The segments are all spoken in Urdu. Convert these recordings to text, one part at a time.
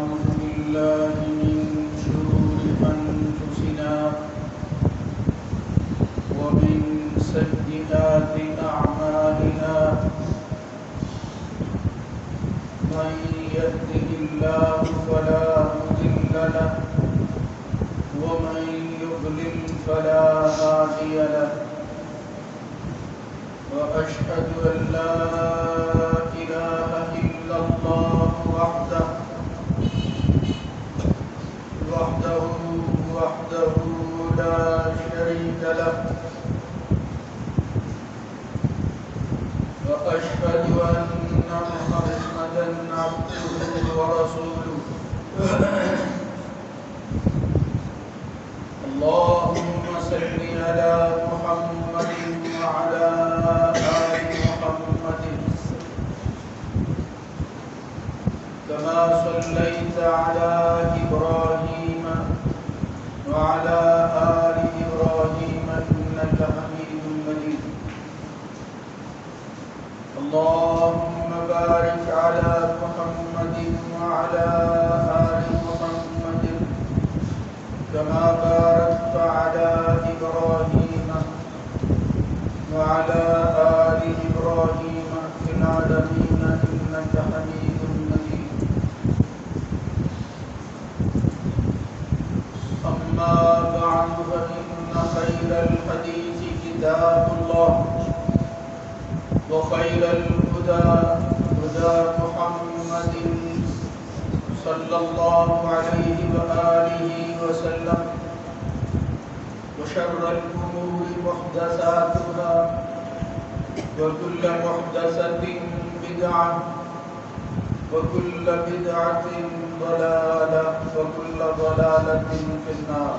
ونعوذ بالله من شرور أنفسنا ومن سيئات أعمالنا من يهده الله فلا مضل له ومن يضلل فلا هادي له وأشهد أن لا إله إلا الله وحده لا شريك له وأشهد أن محمدا عبده ورسوله اللهم صل على محمد وعلى آل محمد كما صليت على إبراهيم وعلى آل إبراهيم إنك حميد مجيد اللهم بارك على محمد وعلى آل محمد كما باركت على إبراهيم وعلى آل إبراهيم في العالمين إنك حميد مجيد أما بعد فإن خير الحديث كتاب الله وخير الهدى هدى محمد صلى الله عليه وآله وسلم وشر الأمور محدثاتها وكل محدثة بدعة وكل بدعة ضلالة وكل ضلالة في النار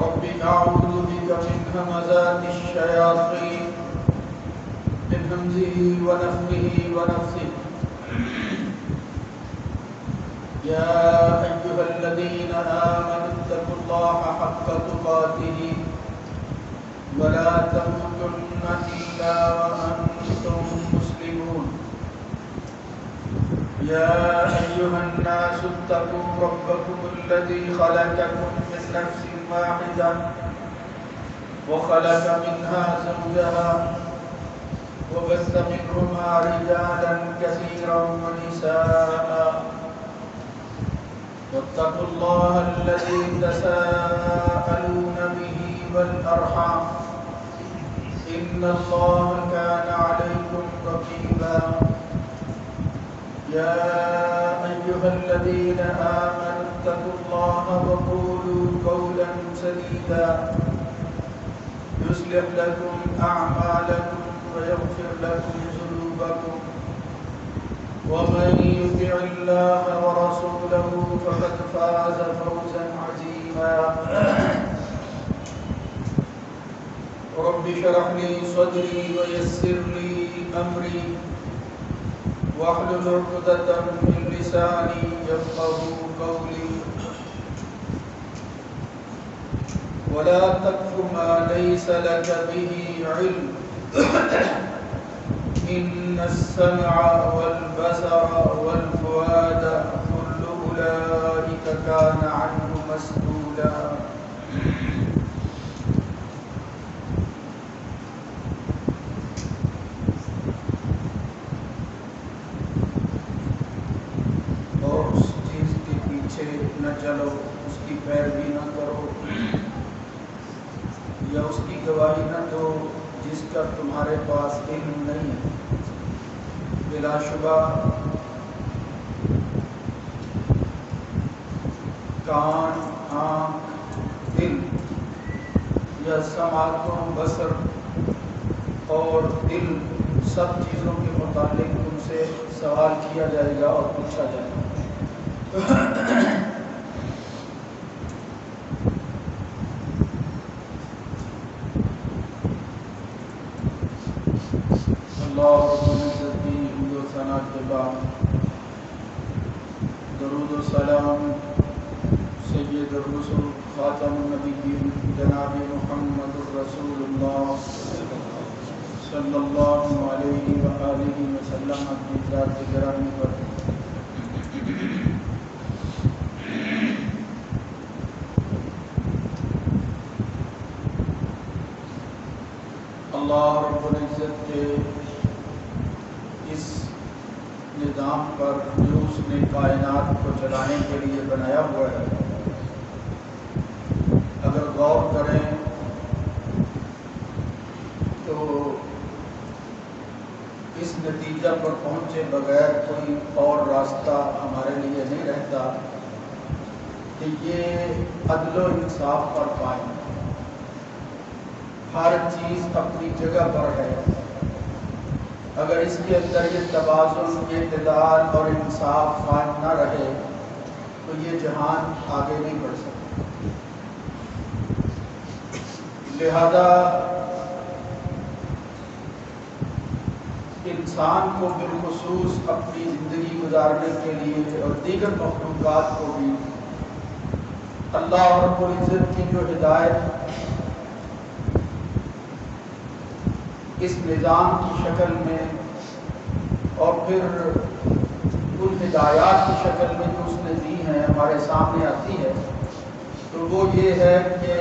رب أعوذ بك من همزات الشياطين من همزه ونفخه ونفثه يا أيها الذين آمنوا اتقوا الله حق تقاته ولا تموتن إلا وأنتم مسلمون يا أيها الناس اتقوا ربكم الذي خلقكم من نفس واحدة وخلق منها زوجها وبث منهما رجالا كثيرا ونساء واتقوا الله الذي تساءلون به والأرحام إن الله كان عليكم رقيبا يا أيها الذين آمنوا اتقوا الله وقولوا قولا سديدا يصلح لكم أعمالكم ويغفر لكم ذنوبكم ومن يطع الله ورسوله فقد فاز فوزا عظيما رب اشرح لي صدري ويسر لي أمري واحلل عقدة من لساني يفقهوا قولي ولا تقف ما ليس لك به علم إن السمع والبصر والفؤاد كل أولئك كان عنه مسؤولا اور اس چیز کے پیچھے نہ چلو، اس کی پیروی نہ کرو یا اس کی گواہی نہ دو جس کا تمہارے پاس علم نہیں ہے۔ بلا شبہ کان، آنکھ، دل یا سماعتوں، بصر اور دل سب چیزوں کے متعلق تم سے سوال کیا جائے گا اور پوچھا جائے گا۔ اللہ رب العزت کی حمد و ثنا کے بعد درود و سلام سید الرسل خاتم النبیین جناب محمد الرسول اللہ صلی اللہ علیہ وآلہ وسلم کی حضرات گرامی پر اللہ رب العزت کے اس نظام پر جو اس نے کائنات کو چلانے کے لیے بنایا ہوا ہے، اگر غور کریں تو اس نتیجہ پر پہنچے بغیر کوئی اور راستہ ہمارے لیے نہیں رہتا کہ یہ عدل و انصاف پر قائم ہے۔ ہر چیز اپنی جگہ پر ہے، اگر اس کے اندر یہ توازن، اعتدال اور انصاف قائم نہ رہے تو یہ جہان آگے نہیں بڑھ سکتا۔ لہذا انسان کو بالخصوص اپنی زندگی گزارنے کے لیے اور دیگر مخلوقات کو بھی اللہ رب العزت کی جو ہدایت اس نظام کی شکل میں اور پھر ان ہدایات کی شکل میں جو اس نے دی ہیں ہمارے سامنے آتی ہے، تو وہ یہ ہے کہ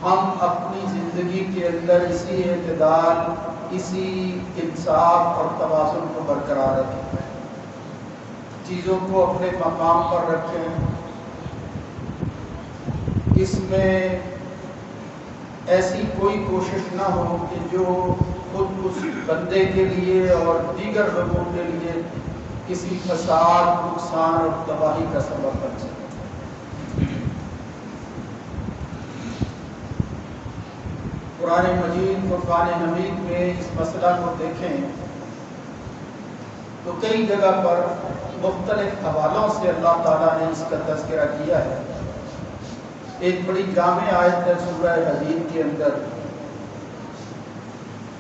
ہم اپنی زندگی کے اندر اسی اعتدال، اسی انصاف اور توازن کو برقرار رکھیں، چیزوں کو اپنے مقام پر رکھیں۔ اس میں ایسی کوئی کوشش نہ ہو کہ جو خود اس بندے کے لیے اور دیگر لوگوں کے لیے کسی فساد، نقصان اور تباہی کا سبب بن سکے۔ قرآن مجید فرقان حمید میں اس مسئلہ کو دیکھیں تو کئی جگہ پر مختلف حوالوں سے اللہ تعالیٰ نے اس کا تذکرہ کیا ہے۔ ایک بڑی جامع آیت ہے سورہ حدید کے اندر،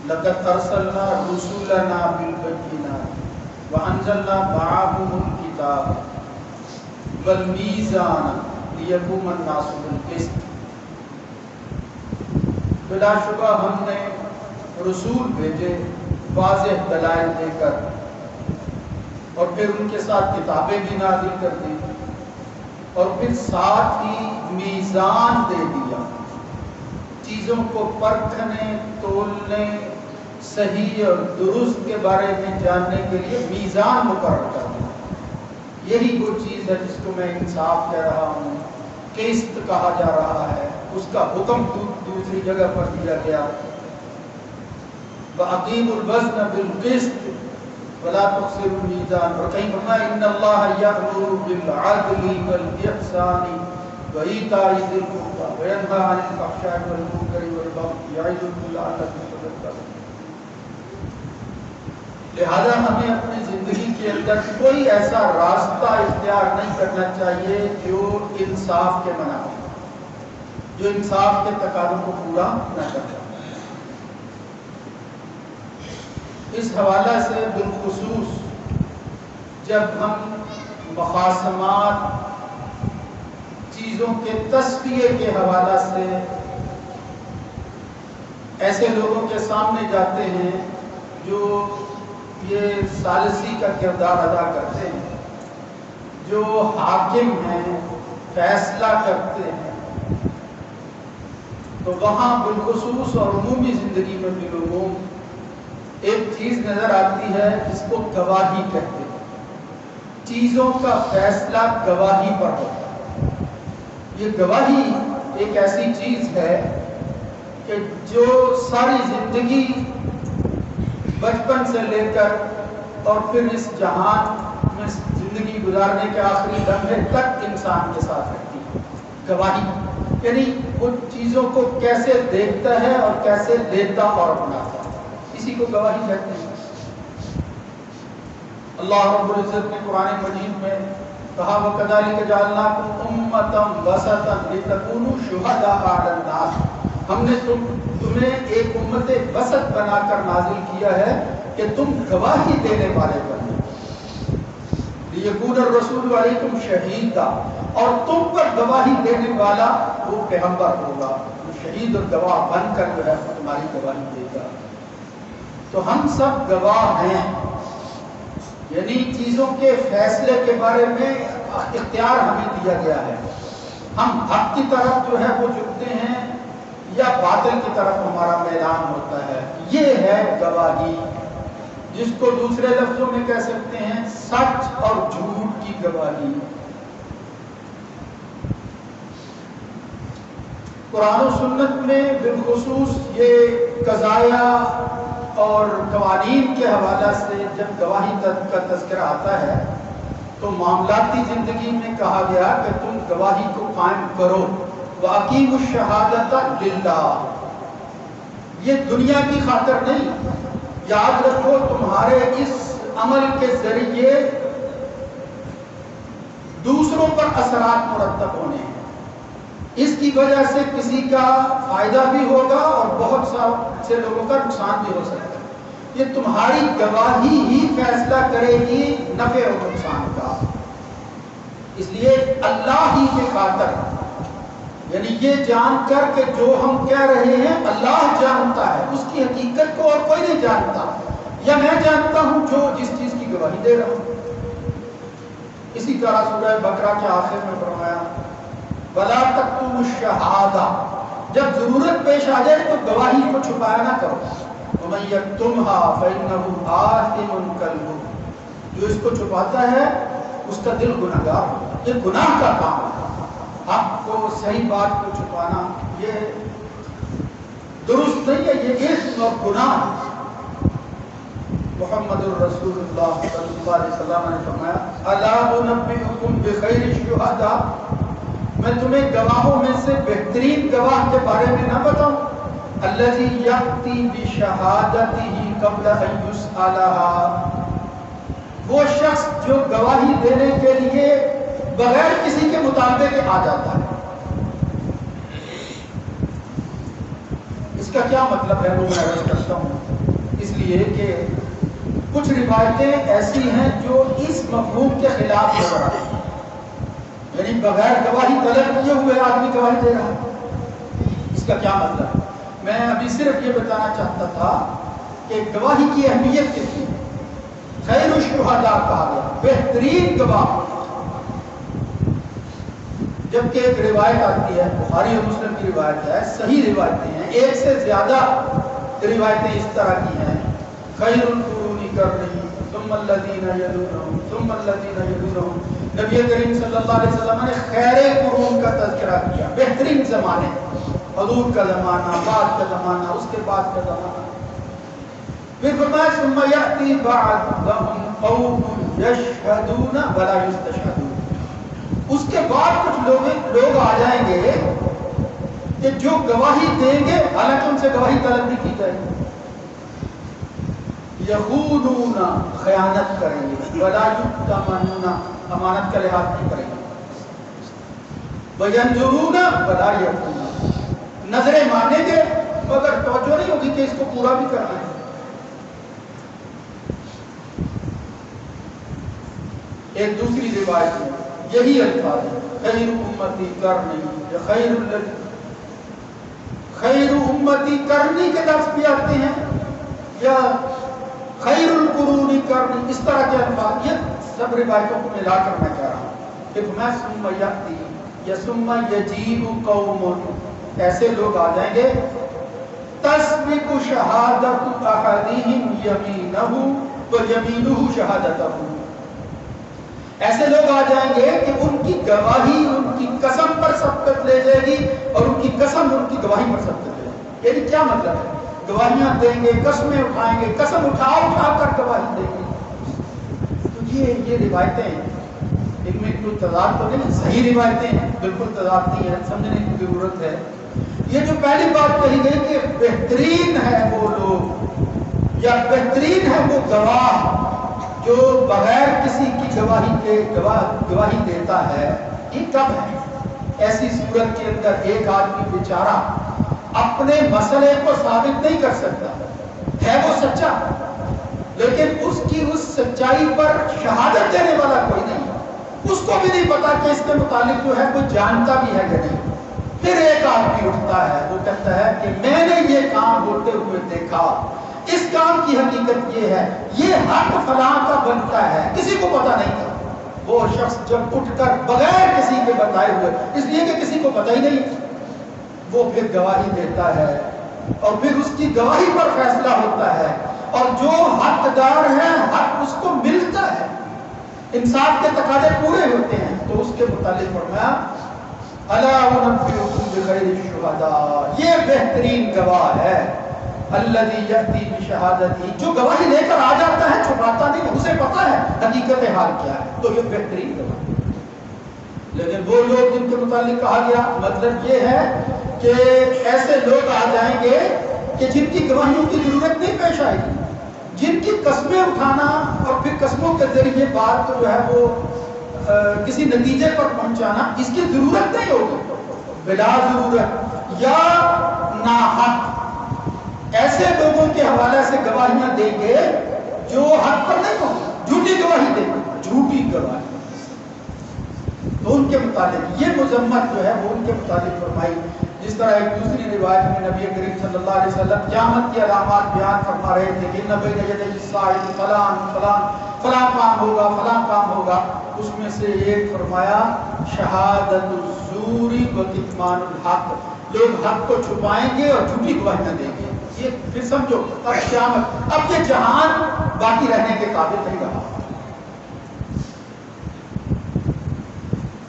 لَقَدْ أَرْسَلْنَا رُسُلَنَا بِالْبَيِّنَاتِ وَأَنزَلْنَا مَعَهُمُ الْكِتَابَ وَالْمِيزَانَ لِيَقُومَ النَّاسُ بِالْقِسْطِ۔ بلا شبہ ہم نے رسول بھیجے واضح دلائل دے کر، اور پھر ان کے ساتھ کتابیں بھی نازل کر دی، اور پھر ساتھ ہی میزان دے دیا، چیزوں کو پرکھنے، تولنے، صحیح اور درست کے بارے میں جاننے کے لیے میزان مقرر کر دیا۔ یہی وہ چیز ہے جس کو میں انصاف کہہ رہا ہوں، قسط کہا جا رہا ہے۔ اس کا حکم دوسری جگہ پر دیا گیا، وَأَقِیمُوا الْوَزْنَ بِالْقِسْطِ وَلَا تُخْسِرُوا الْمِیزَانَ، اور کہیں فرمایا إِنَّ اللَّهَ يَأْمُرُ بِالْعَدْلِ وَالْإِحْسَانِ وَإِیتَاءِ ذِی الْقُرْبَىٰ وَیَنْہَىٰ عَنِ الْفَحْشَاءِ وَالْمُنکَرِ وَالْبَغْیِ یَعِظُکُم لَعَلَّکُم تَذَکَّرُونَ۔ لہذا ہمیں اپنی زندگی کے اندر کوئی ایسا راستہ اختیار نہیں کرنا چاہیے جو انصاف کے منع ہو، جو انصاف کے تقاضوں کو پورا نہ کرتا۔ اس حوالہ سے بالخصوص جب ہم مخاصمات، چیزوں کے تصفیے کے حوالہ سے ایسے لوگوں کے سامنے جاتے ہیں جو یہ ثالثی کا کردار ادا کرتے ہیں، جو حاکم ہیں، فیصلہ کرتے ہیں، تو وہاں بالخصوص اور عمومی زندگی میں بالعموم ایک چیز نظر آتی ہے جس کو گواہی کہتے ہیں۔ چیزوں کا فیصلہ گواہی پر ہوتا ہے۔ یہ گواہی ایک ایسی چیز ہے کہ جو ساری زندگی بچپن سے لے کر اور پھر اس جہان میں زندگی گزارنے کے آخری لمحے تک انسان کے ساتھ رہتی ہے۔ گواہی یعنی ان چیزوں کو کیسے دیکھتا ہے اور کیسے لیتا اور بناتا ہے، اسی کو گواہی کہتے ہیں۔ اللہ رب العزت نے قرآن مجید میں کہا وَكَذَلِكَ جَعَلْنَاكُمْ أُمَّةً وَسَطًا لِتَكُونُوا شُهَدَاءَ عَلَى النَّاسِ، ہم نے تمہیں ایک امت وسط بنا کر نازل کیا ہے کہ تم گواہی دینے والے بنو، لِيَكُونَ الرَّسُولُ عَلَيْكُمْ شَهِيدًا، اور تم پر گواہی دینے والا وہ پیغمبر ہوگا، وہ شہید اور گواہ بن کر جو ہے تمہاری گواہی دے گا۔ تو ہم سب گواہ ہیں یعنی چیزوں کے فیصلے کے بارے میں اختیار ہمیں دیا گیا ہے. ہم حق کی طرف جو ہے وہ جھکتے ہیں یا باطل کی طرف ہمارا میدان ہوتا ہے. یہ ہے گواہی، جس کو دوسرے لفظوں میں کہہ سکتے ہیں سچ اور جھوٹ کی گواہی. قرآن و سنت میں بالخصوص یہ قضایا اور قوانین کے حوالہ سے جب گواہی کا تذکرہ آتا ہے تو معاملاتی زندگی میں کہا گیا کہ تم گواہی کو قائم کرو. وَأَقِیمُوا الشَّهَادَةَ لِلَّهِ، یہ دنیا کی خاطر نہیں. یاد رکھو تمہارے اس عمل کے ذریعے دوسروں پر اثرات مرتب ہونے ہیں. اس کی وجہ سے کسی کا فائدہ بھی ہوگا اور بہت سے لوگوں کا نقصان بھی ہو سکتا ہے. یہ تمہاری گواہی ہی فیصلہ کرے گی نفع اور نقصان کا. اس لیے اللہ ہی کے خاطر، یعنی یہ جان کر کہ جو ہم کہہ رہے ہیں اللہ جانتا ہے، اس کی حقیقت کو اور کوئی نہیں جانتا، یا میں جانتا ہوں جو جس چیز کی گواہی دے رہا ہوں. اسی طرح سورہ بقرہ کے آخر میں فرمایا وَلَا تَكْتُمُوا الشَّهَادَةَ، جب ضرورت پیش آ جائے تو گواہی کو چھپایا نہ کرو. وَمَن يَكْتُمْهَا فَإِنَّهُ آثِمٌ قَلْبُهُ، جو اس کو چھپاتا ہے اس کا دل گناہگار ہوتا ہے. یہ گناہ کا کام ہے. حق کو، صحیح بات کو چھپانا یہ درست نہیں ہے، یہ اسم اور گناہ. محمد الرسول اللہ صلی اللہ علیہ وسلم نے فرمایا الا انبئکم بخیر الشہداء، میں تمہیں گواہوں میں سے بہترین گواہ کے بارے میں نہ بتاؤں؟ الذی یأتی بشہادتہ قبل ان یسألها، وہ شخص جو گواہی دینے کے لیے بغیر کسی کے مطالبے کے آ جاتا ہے. اس کا کیا مطلب ہے وہ میں عرض کرتا ہوں. اس لیے کہ کچھ روایتیں ایسی ہیں جو اس مفہوم کے خلاف نظر آتی ہیں، یعنی بغیر گواہی طلب کیے ہوئے آدمی گواہی دے رہا ہے. اس کا کیا مطلب ہے؟ میں ابھی صرف یہ بتانا چاہتا تھا کہ گواہی کی اہمیت کتنی ہے. خیر الشہداء کہا گیا، بہترین گواہ. جبکہ ایک روایت آتی ہے، بخاری اور مسلم کی روایت ہے، صحیح روایتیں ہیں، ایک سے زیادہ روایتیں اس طرح کی ہیں. خیر القرون قرنی ثم الذین یلونہم ثم الذین یلونہم. نبی کریم صلی اللہ علیہ وسلم نے خیر قرون کا تذکرہ کیا، بہترین زمانے، حضور کا زمانہ، بعد کا زمانہ، اس کے بعد کا زمانہ. پھر فرمایا ثم یأتی بعدہم قوم یشہدون ولا یستشہدون، اس کے بعد کچھ لوگ آ جائیں گے کہ جو گواہی دیں گے حالانکہ ان سے گواہی طلب نہیں کی جائے گی. یخونون، خیانت کریں گے، ولا یؤتمنون، امانت کا لحاظ نہیں کریں گے. وینظرون ولا یفون، نظریں مانیں گے مگر توجہ نہیں ہوگی کہ اس کو پورا بھی کرنا ہے. ایک دوسری روایت میں یہی الفاظ ہے، خیر امتی کرنی، خیر امتی کرنی کے لفظ بھی آتے ہیں، یا خیر القرون کرنی، اس طرح کے الفاظ. یہ سب روایتوں کو ملا کر میں کہہ رہا ہوں کہ میں ثم یأتی یا ثم یجیء قوم، ایسے لوگ آ جائیں گے تسبق شہادت احدہم یمینہ ویمینہ شہادتہ، ایسے لوگ آ جائیں گے کہ ان کی گواہی ان کی قسم پر سبقت لے جائے گی اور ان کی قسم ان کی گواہی پر سبقت لے جائے گی. یعنی کیا مطلب ہے؟ گواہیاں دیں گے، قسمیں اٹھائیں گے، قسم اٹھا کر گواہی دیں گے. تو یہ روایتیں ان میں کوئی تضاد تو نہیں، صحیح روایتیں ہیں، بالکل تضاد نہیں ہے، سمجھنے کی ضرورت ہے. یہ جو پہلی بات کہی گئی کہ بہترین ہے وہ لوگ یا بہترین ہے وہ گواہ جو بغیر کسی کی گواہی کے گواہی دیتا ہے، یہ کب ہے؟ ایسی صورت کے اندر ایک آدمی بیچارہ اپنے مسئلے کو ثابت نہیں کر سکتا، ہے وہ سچا، لیکن اس کی اس سچائی پر شہادت دینے والا کوئی نہیں، اس کو بھی نہیں پتا کہ اس کے متعلق جو ہے کوئی جانتا بھی ہے کہ نہیں. پھر ایک آدمی اٹھتا ہے، وہ کہتا ہے کہ میں نے یہ کام ہوتے ہوئے دیکھا، اس کام کی حقیقت یہ ہے، یہ حق فلاں کا بنتا ہے، کسی کو پتہ نہیں تھا۔ وہ شخص جب اٹھ کر بغیر کسی کے بتائے ہوئے، اس لیے کہ کسی کو پتہ ہی نہیں، وہ پھر گواہی دیتا ہے اور پھر اس کی گواہی پر فیصلہ ہوتا ہے، اور جو حقدار ہے حق اس کو ملتا ہے، انصاف کے تقاضے پورے ہوتے ہیں۔ تو اس کے متعلق فرمایا الا انبئکم بخیر الشہداء، یہ بہترین گواہ ہے الذی یأتی بشہادتہ، جو گواہی لے کر آ جاتا ہے، چھپاتا نہیں، اسے پتا ہے حقیقت حال کیا ہے، تو یہ بہترین گواہ۔ لیکن وہ لوگ جن کے متعلق کہا گیا، مطلب یہ ہے کہ ایسے لوگ آ جائیں گے کہ جن کی گواہیوں کی ضرورت نہیں پیش آئے گی، جن کی قسمیں اٹھانا اور پھر قسموں کے ذریعے بات جو ہے وہ کسی نتیجے پر پہنچانا، اس کی ضرورت نہیں ہوگی، بلا ضرورت یا ناحق ایسے لوگوں کے حوالے سے گواہیاں دیں گے جو حق پر نہیں ہوں، جھوٹی گواہی دیں گے، جھوٹی گواہی۔ تو ان کے متعلق یہ مذمت جو ہے وہ ان کے متعلق فرمائی۔ جس طرح ایک دوسری روایت میں نبی کریم صلی اللہ علیہ وسلم قیامت کی علامات بیان فرما رہے تھے کہ ان بین یدی الساعۃ فلاں کام ہوگا، فلاں کام ہوگا، اس میں سے ایک فرمایا شہادت الزور و کتمان الحق، لوگ حق کو چھپائیں گے اور جھوٹی گواہیاں دیں گے۔ یہ پھر سمجھو اب قیامت، اب یہ جہان باقی رہنے کے قابل نہیں رہا۔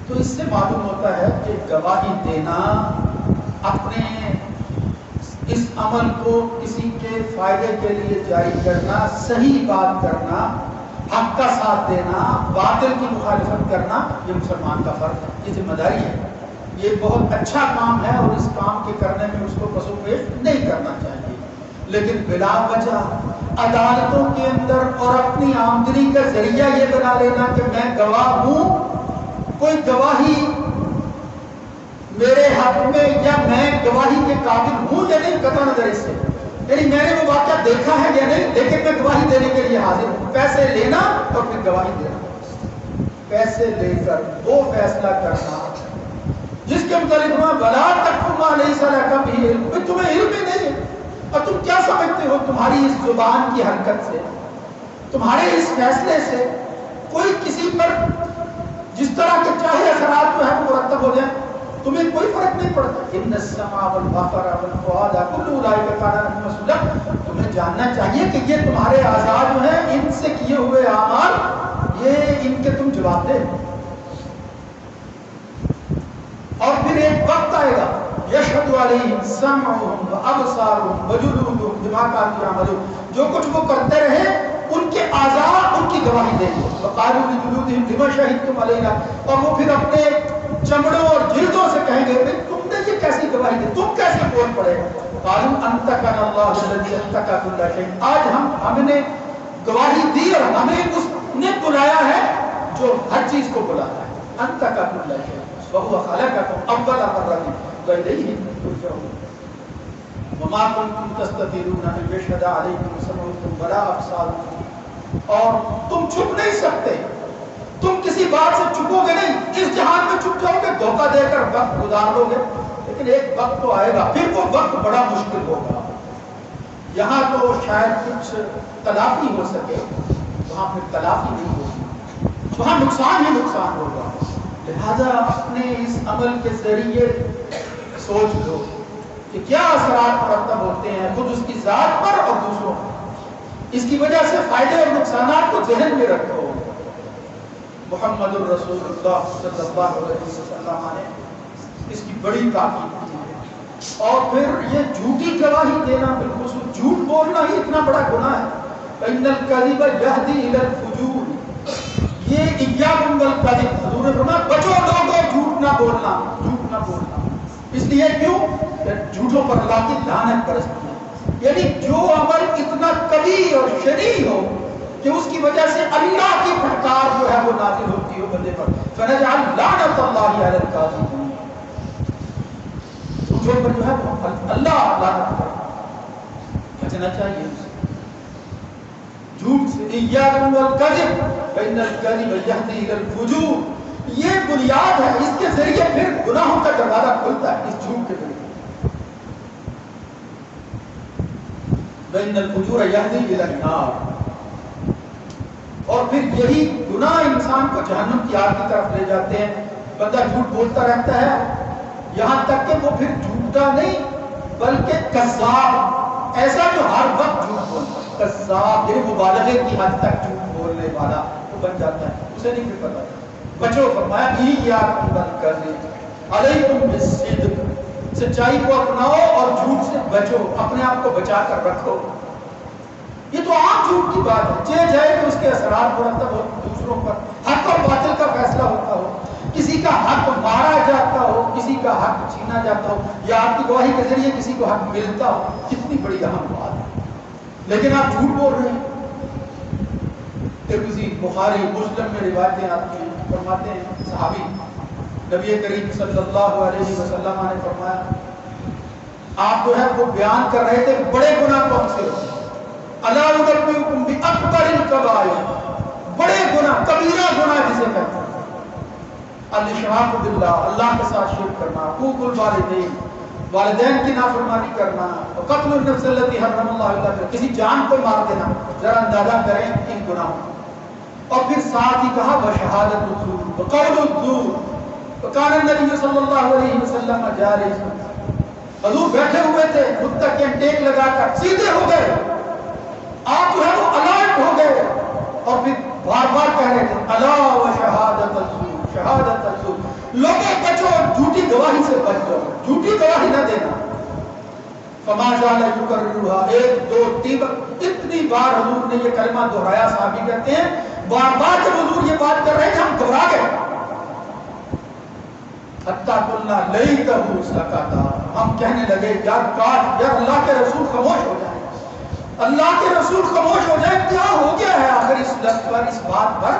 تو اس سے معلوم ہوتا ہے کہ گواہی دینا، اپنے اس عمل کو کسی کے فائدے کے لیے جاری کرنا، صحیح بات کرنا، حق کا ساتھ دینا، باطل کی مخالفت کرنا، یہ مسلمان کا فرض ہے، یہ ذمہ داری ہے، یہ بہت اچھا کام ہے اور اس کام کے کرنے میں اس کو پسو پیش نہیں کرنا چاہیے۔ لیکن بلا وجہ عدالتوں کے اندر اور اپنی آمدنی کا ذریعہ یہ بنا لینا کہ میں گواہ ہوں، کوئی گواہی میرے حق میں یا میں گواہی کے قابل ہوں یا نہیں، قطع نظر اس سے، یعنی میں نے وہ واقعہ دیکھا ہے یا نہیں، لیکن میں گواہی دینے کے لیے حاضر ہوں، پیسے لینا اور پھر گواہی دینا، پیسے لے کر وہ فیصلہ کرنا جس کے متعلق وَلَا تَقْفُ مَا لَيْسَ لَكَ بِهِ عِلْمٌ، تمہیں علم ہی نہیں ہے اور تم کیا سمجھتے ہو تمہاری اس زبان کی حرکت سے، تمہارے اس فیصلے سے کوئی کسی پر جس طرح کے چاہے اثرات جو ہے وہ مرتب ہو جائیں، تمہیں کوئی فرق نہیں پڑتا۔ ان السمع والبصر والفؤاد كل اولئک کان عنہ مسؤولا، تمہیں جاننا چاہیے کہ یہ تمہارے اعضاء جو ہیں، ان سے کیے ہوئے اعمال، یہ ان کے تم جواب دے۔ اور پھر ایک وقت آئے گا یشہد علیہم سمعهم وابصارهم وجلودهم بما كانوا يعملون، جو کچھ وہ کرتے رہے ان کے اعضاء ان کی گواہی دیں گے۔ وقالوا لجلودهم لما شهدتم علينا، اور وہ پھر اپنے چمڑوں اور جلدوں سے کہیں گے تم نے یہ کیسی گواہی دی، تم کیسے بول پڑے؟ قالوا انطقنا الله الذي انطق كل شيء، آج ہم نے گواہی دی اور ہمیں اس نے بلایا ہے جو ہر چیز کو بلاتا ہے، انطق كل شيء وهو خلقكم اول مرة وإليه ترجعون وما كنتم تستترون ان يشهد عليكم سمعكم ولا أبصاركم، اور تم چھپ نہیں سکتے، تم کسی بات سے چھپو گے نہیں، اس جہان میں چھپ جاؤ گے، دھوکہ دے کر وقت گزار لو گے، لیکن ایک وقت تو آئے گا، پھر وہ وقت بڑا مشکل ہوگا۔ یہاں تو شاید کچھ تلافی ہو سکے، وہاں پھر تلافی نہیں ہوگی، وہاں نقصان ہی نقصان ہوگا۔ لہذا اپنے اس عمل کے ذریعے سوچ لو کہ کیا اثرات مرتب ہوتے ہیں خود اس کی ذات پر اور دوسروں پر، اس کی وجہ سے فائدے اور نقصانات کو ذہن میں رکھو۔ محمد الرسول اللہ صلی اللہ علیہ وسلم نے اس کی بڑی تاکید کی ہے۔ اور پھر یہ جھوٹی گواہی دینا، بالخصوص جھوٹ بولنا ہی اتنا بڑا گناہ ہے۔ فإن الكذب يهدي إلى الفجور، یہ ایاکم والکذب، حضور نے فرمایا بچو لوگوں جھوٹ نہ بولنا، جھوٹ نہ بولنا، اس لیے کیوں کہ جھوٹوں پر اللہ کی لعنت برستی ہے، یعنی جو عمل اتنا کبھی اور شنیع ہو کہ اس کی وجہ سے اللہ کی پھٹکار جو ہے وہ نازل ہوتی ہو بندے پر، فنجعل لعنت اللہ علی الکاذبین، جھوٹوں پر جو ہے وہ اللہ لعنت کرتا، بچنا چاہیے جھوٹ سے۔ ایاکم والکذب فإن الكذب يهدي إلى الفجور، یہ بنیاد ہے، اس کے ذریعے پھر گناہوں کا دروازہ کھلتا ہے، اس جھوٹ کے ذریعے۔ وَإِنَّ الْفُجُورَ يَهْدِي إِلَى النَّارِ. اور پھر یہی گناہ انسان کو جہنم کی آگ کی طرف لے جاتے ہیں. بندہ جھوٹ بولتا رہتا ہے یہاں تک کہ وہ پھر جھوٹا نہیں بلکہ کذاب، ایسا جو ہر وقت جھوٹ بولتا ہے، کذاب یعنی مبالغے کی حد تک جھوٹ بولنے والا وہ بن جاتا ہے. اسے نہیں پھر پتا. بچو، فرمایا ایاکم بالکذب علیکم بالصدق، سچائی کو اپناؤ اور جھوٹ سے بچو، اپنے آپ کو بچا کر رکھو. یہ تو عام جھوٹ کی بات ہے، چہ جائے کہ اس کے اثرات مرتب ہو دوسروں پر، حق اور باطل کا فیصلہ ہوتا ہو، کسی کا حق مارا جاتا ہو، کسی کا حق چھینا جاتا ہو، یا آپ کی گواہی کے ذریعے کسی کو حق ملتا ہو. کتنی بڑی اہم بات ہے، لیکن آپ جھوٹ بول رہے ہیں. ترمذی، بخاری، مسلم میں روایتیں آتی ہیں. فرماتے ہیں صحابی نبی کریم صلی اللہ علیہ وسلم نے فرمایا، آپ جو ہے وہ بیان کر رہے تھے بڑے گناہ کون سے ہو. الا انبئکم باکبر الکبائر، بڑے گناہ، کبیرہ گناہ جسے کہتے ہیں. الاشراک باللہ، اللہ کے ساتھ شرک کرنا، حقوق الوالدین، والدین کی نافرمانی کرنا، قتل النفس التي حرم اللہ الا بالحق، کسی جان کو مار دینا. ذرا اندازہ کریں ان گناہوں. اور پھر ساتھ ہی کہا وشہادت الزور وقول الزور. وکان النبی صلی اللہ علیہ وسلم جالسا، حضور بیٹھے ہوئے تھے متکئ ٹیک لگا کر، سیدھے ہو گئے، آپ جو ہے وہ الرٹ ہو گئے، اور پھر بار بار کہہ رہے تھے الا وشہادت الزور، شہادت الزور، لوگوں بچو، جھوٹی گواہی سے بچ جاؤ، جھوٹی گواہی نہ دینا. فما زال یکررها، 1 2 3 اتنی بار حضور نے یہ کلمہ دہرایا. صحابی کہتے ہیں بار بار جب حضور یہ بات کر رہے تھے ہم گھبرا گئے. حتیٰ قلنا لیتہ سکتا، ہم کہنے لگے یار کاش یار اللہ کے رسول خاموش ہو جائیں، اللہ کے رسول خاموش ہو جائیں. کیا ہو گیا ہے آخر اس لفظ پر، اس بات پر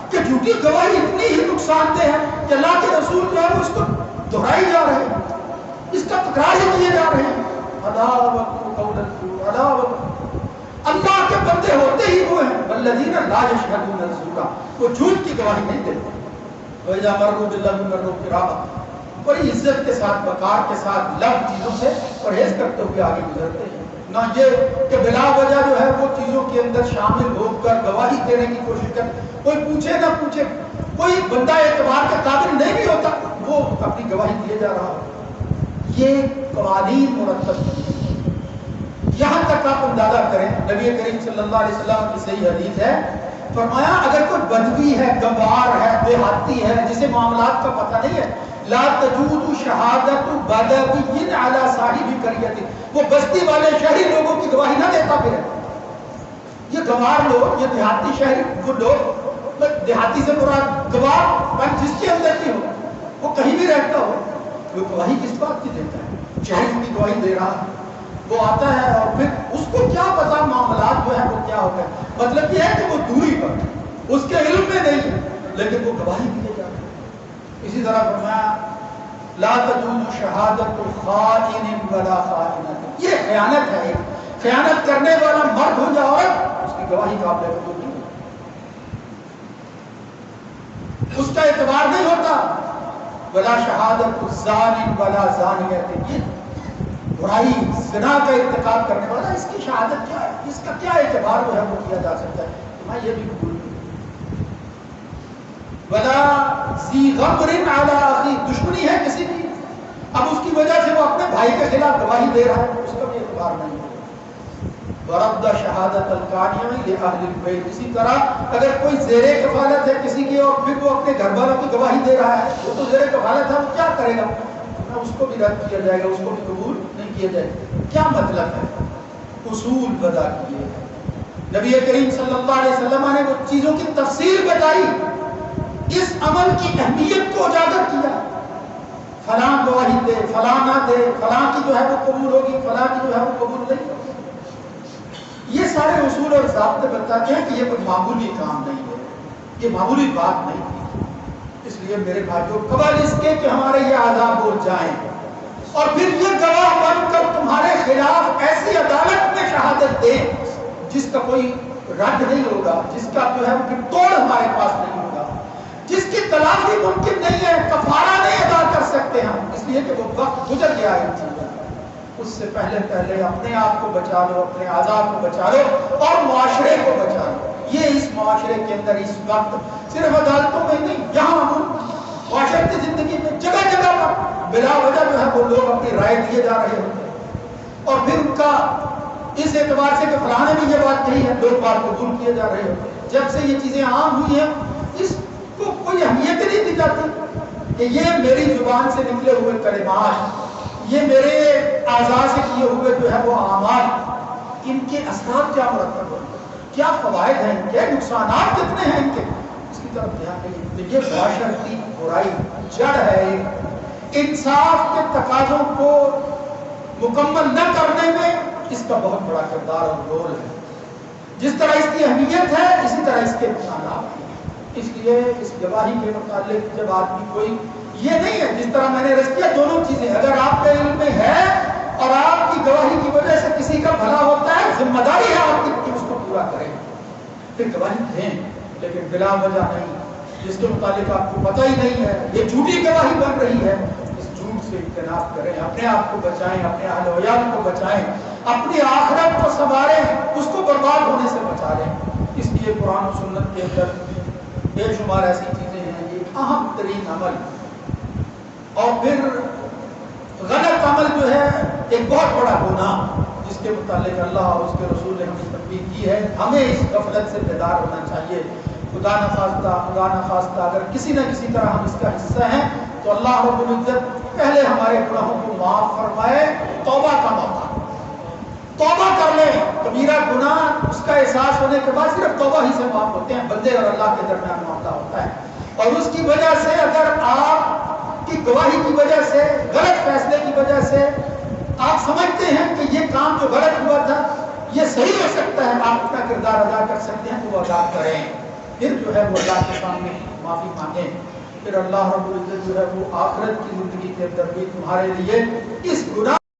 کہ جھوٹی گواہی اتنی ہی نقصان دہ ہے کہ اللہ کے رسول جو ہے وہ اس کو دہرائی جا رہے ہیں، اس کا تکرار ہی کیے جا رہے ہیں. اللہ کے بندے ہوتے ہی وہ ہیں والذین لا یشهدون الزور، وہ جھوٹ کی گواہی نہیں دیتے. وَإِذَا مَرُّوا بِاللَّغْوِ مَرُّوا كِرَامًا، بڑی عزت کے ساتھ، وقار کے ساتھ لغو چیزوں سے پرہیز کرتے ہوئے آگے گزرتے ہیں. نہ یہ کہ بلا وجہ جو ہے وہ چیزوں کے اندر شامل ہو کر گواہی دینے کی کوشش کر، کوئی پوچھے نہ پوچھے، کوئی بندہ اعتبار کے قابل نہیں بھی ہوتا وہ اپنی گواہی دیے جا رہا ہو. یہ قوانین مرتب ہیں. یہاں تک آپ اندازہ کریں، نبی کریم صلی اللہ علیہ وسلم کی صحیح حدیث ہے، فرمایا اگر کوئی بدوی ہے، گوار ہے، دیہاتی ہے، جسے معاملات کا پتہ نہیں ہے، لا تجوز شہادت بدوی علی صاحب قریۃ، وہ بستی والے شہری لوگوں کی گواہی نہ دیتا پھر. یہ گوار لوگ، یہ دیہاتی شہری، وہ لوگ، دیہاتی سے مراد گوار جس کے اندر کی ہو، وہ کہیں بھی رہتا ہو، وہ گواہی کس بات کی دیتا ہے؟ شہری کی گواہی دے رہا ہے، وہ آتا ہے اور پھر اس کو کیا پتا معاملات جو ہے وہ کیا ہو گئے. مطلب یہ ہے کہ وہ دوری پر، اس کے علم میں نہیں ہے، لیکن وہ گواہی دیے جا رہے ہیں. اسی طرح فرمایا لا تجوز شہادت خائن ولا خائنۃ، یہ خیانت ہے. ایک خیانت کرنے والا مرد ہو یا عورت، اس کی گواہی قابل قبول نہیں ہے، اس کا اعتبار نہیں ہوتا. ولا شہادت زان ولا زانیۃ، یہ برائی زنا کا ارتکاب کرنے والا، اس کی شہادت کیا ہے، اس کا کیا اعتبار جو ہے وہ کیا جا سکتا ہے؟ میں یہ بھی قبول نہیں. ولا ذی غمر علی اخی، دشمنی ہے کسی کی، اب اس کی وجہ سے وہ اپنے بھائی کے خلاف گواہی دے رہا ہے، اس کا بھی اعتبار نہیں ہے. ورد شہادت القانع لاہل البیت، اسی طرح اگر کوئی زیر کفالت ہے کسی کی اور پھر وہ اپنے گھر والوں کی گواہی دے رہا ہے، وہ تو زیر کفالت ہے، وہ کیا کرے گا؟ اس کو بھی رد کیا جائے گا، اس کو بھی قبول نہیں کیا جائے گا. کیا مطلب ہے؟ اصول بتا کیے. نبی کریم صلی اللہ علیہ وسلم نے وہ چیزوں کی تفصیل بتائی، اس عمل کی اہمیت کو اجاگر کیا. فلاں گواہی دے، فلاں نہ دے، فلاں کی جو ہے وہ قبول ہوگی، فلاں کی جو ہے وہ قبول نہیں ہوگی. یہ سارے اصول اور ضابطے بتاتے ہیں کہ یہ کوئی معمولی کام نہیں ہے، یہ معمولی بات نہیں ہے. اس لیے میرے بھائیوں، قبل اس کے کہ ہمارے یہ عذاب ہو جائیں اور پھر یہ گواہ بن کر تمہارے خلاف ایسی عدالت میں شہادت دیں جس کا کوئی رد نہیں ہوگا، جس کا جو ہے پھر توڑ ہمارے پاس نہیں ہوگا، جس کی تلافی ممکن نہیں ہے، کفارہ نہیں ادا کر سکتے ہم، اس لیے کہ وہ وقت گزر گیا ہے ان چیزوں کا. اس سے پہلے اپنے آپ کو بچا لو، اپنے اعضاء کو بچا لو اور معاشرے کو بچا لو۔ یہ اس معاشرے کے اندر اس وقت صرف عدالتوں میں نہیں، یہاں معاشرتی زندگی میں جگہ جگہ پر بلا وجہ جو ہے وہ لوگ اپنی رائے دیے جا رہے ہوتے ہیں، اور پھر ان کا اس اعتبار سے کہ فلاں نے بھی یہ بات کہی ہے، لوگ بات قبول کیے جا رہے ہوتے ہیں۔ جب سے یہ چیزیں عام ہوئی ہیں اس کو کوئی اہمیت نہیں دی جاتی کہ یہ میری زبان سے نکلے ہوئے کلمات، یہ میرے اعضاء سے کیے ہوئے جو ہے وہ اعمال، ان کے اثرات کیا مرتب ہوتے ہیں، کیا فوائد ہیں ان کے، نقصانات کتنے ہیں ان کے، اس کی طرف دھیان نہیں۔ یہ معاشرتی برائی جڑ ہے، انصاف کے تقاضوں کو مکمل نہ کرنے میں اس کا بہت بڑا کردار اور رول ہے۔ جس طرح اس کی اہمیت ہے اسی طرح اس کے نقصانات ہیں۔ اس لیے اس گواہی کے متعلق جب آدمی کوئی یہ نہیں ہے، جس طرح میں نے عرض کیا دونوں چیزیں، اگر آپ کے علم میں ہے اور آپ کی گواہی کی وجہ سے کسی کا بھلا ہوتا ہے، ذمہ داری ہے آپ کی کہ اس کو پورا کریں، پھر گواہی دیں، لیکن بلا وجہ نہیں، جس کے متعلق آپ کو پتہ ہی نہیں ہے، یہ جھوٹی گواہی بن رہی ہے، اس جھوٹ سے اجتناب کریں، اپنے آپ کو بچائیں، اپنے اہل و عیال کو بچائیں، اپنی آخرت کو سنواریں، اس کو برباد ہونے سے بچا لیں۔ اس لیے قرآن و سنت کے اندر بے شمار ایسی چیزیں ہیں، یہ اہم ترین عمل، اور پھر غلط عمل جو ہے ایک بہت بڑا گناہ جس کے متعلق اللہ اور اس کے رسول نے ہمیں تنبیہ کی ہے۔ ہمیں اس غفلت سے بیدار ہونا چاہیے۔ خدا نخواستہ اگر کسی نہ کسی طرح ہم اس کا حصہ ہیں تو اللہ رب العزت پہلے ہمارے گناہوں کو معاف فرمائے، توبہ کا موقع، توبہ کر لیں۔ کبیرہ گناہ اس کا احساس ہونے کے بعد صرف توبہ ہی سے معاف ہوتے ہیں، بندے اور اللہ کے درمیان معاملہ ہوتا ہے، اور اس کی وجہ سے اگر آپ کی گواہی کی وجہ سے، غلط فیصلے کی وجہ سے آپ سمجھتے ہیں کہ یہ کام جو غلط ہوا تھا یہ صحیح ہو سکتا ہے، آپ اپنا کردار ادا کر سکتے ہیں تو وہ ادا کریں، پھر جو ہے وہ اللہ کے سامنے معافی مانگیں، پھر اللہ رب العزت جو ہے وہ آخرت کی زندگی کے اندر بھی تمہارے لیے اس گناہ